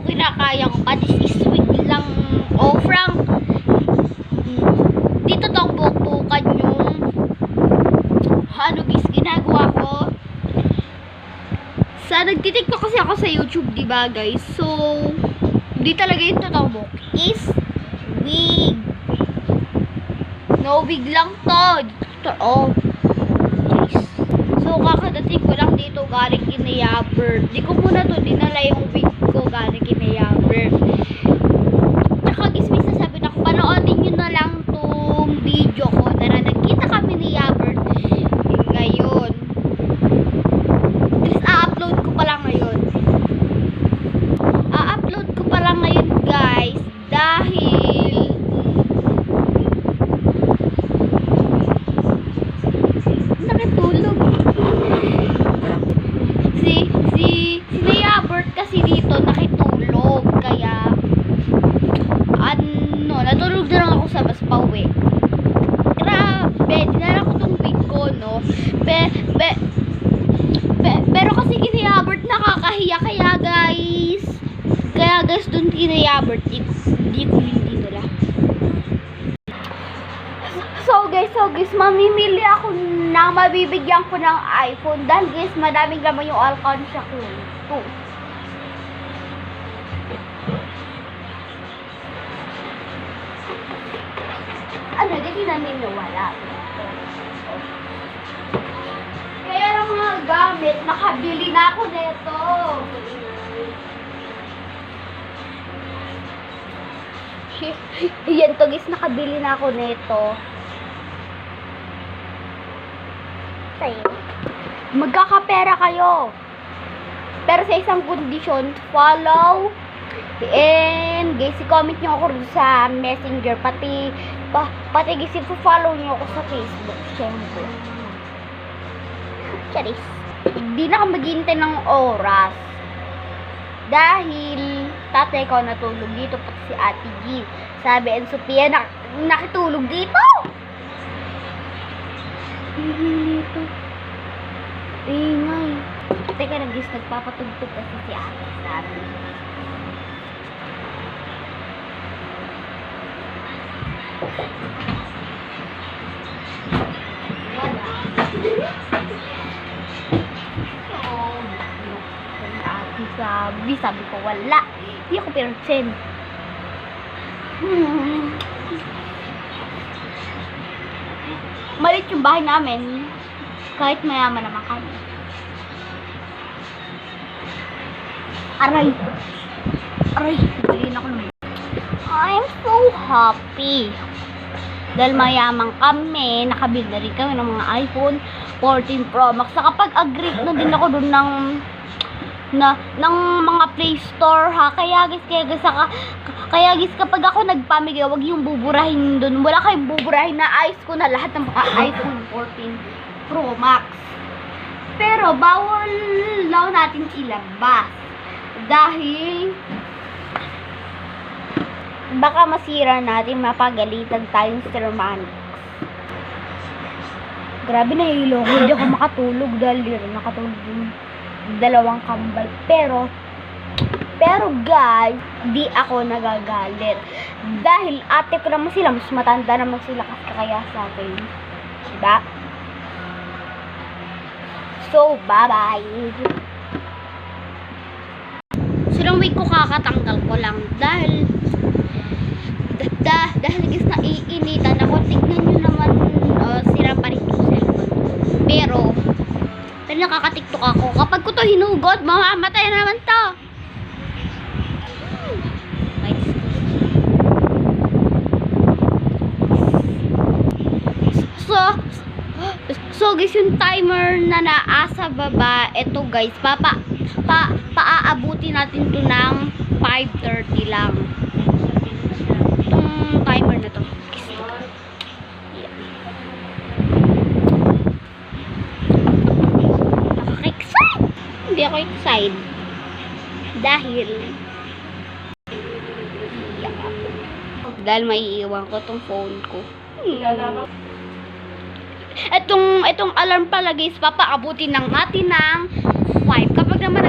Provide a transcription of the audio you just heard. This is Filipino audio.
kinakaya ko pa this week lang. Oh, Frank. Dito tong bukan yung ano guys, ginagawa ko. Nagtitiktok kasi ako sa YouTube, diba guys? So, di talaga yung totoong book is wig. No, wig lang to. Oh, guys. So, kakadating ko lang dito galing kinayabert. Di ko muna to dinala yung wig ko galing kinayabert. Tsaka guys, may sasabi na ko, panoodin nyo na lang tong video ko na nagkita kami ni Yabert ngayon. Please, a-upload ko pa lang ngayon. A-upload ko pa lang ngayon guys dahil nakitulog. Si Yabert kasi dito nakitulog. Kaya natulog na lang ako sa bus pauwi. Grabe, dinala ko tong wig ko, no? Pero kasi kinayabert nakakahiya, kaya guys, dun kinayabert, di ko hindi nila. So guys, mamimili ako na mabibigyan ko ng iPhone dahil guys, madaming laman yung alkansya ko. Ito. Ano, di namin nawala. Kaya lang mga gamit, nakabili na ako nito. Yan to guys, nakabili na ako nito. Tayo. Magkakapera kayo. Pero sa isang kondisyon, follow. And guys, i-comment nyo ako sa Messenger, pati guys, i-follow nyo ako sa Facebook, syempre. Charis. Hindi na ako maghihintay ng oras dahil tatay ko natulog dito, pati si Ate G. Sabi, and Sophia nakitulog dito. Dito. Ingay. Teka na guys, nagpapatugtog kasi si Ate sabi. Sabi ko wala. Hindi ako pinagsin. Malit yung bahay namin. Kahit mayaman naman kami. Aray. Bilhin ako naman. I'm so happy. Dahil mayaman kami, nakabili na rin kami ng mga iPhone 14 Pro Max. Kapag agree na din ako dun ng mga Play Store, ha. Kaya guys, kapag ako nagpamigay, wag yung buburahin dun. Wala kayong buburahin na ayos ko na lahat ng mga iPhone 14 Pro Max. Pero bawal daw natin ilabas dahil baka masira natin, mapagalitan tayong Sir Manix. Grabe, nahilo ko. Hindi ako makatulog dahil nakatulog yung dalawang kambal. Pero guys, di ako nagagalit. Dahil ate ko naman sila, mas matanda naman sila kasi kaya sa akin. Diba? So, bye-bye. Silang week ko kakatanggal ko lang dahil guys, naiinitan ako. Tignan nyo naman, sira pa rin yung cellphone. Pero nakakatiktok ako. Kapag ko to hinugot, mamamatay na naman to. So guys, yung timer na naasa baba, eto guys, paaabuti natin to ng 5:30 lang. Itong timer na to. Nakaka-excite! Hindi ako excited. Dahil maiiwan ko tong phone ko. Itong alarm pala guys, papaabutin ng natin ng 5. Kapag naman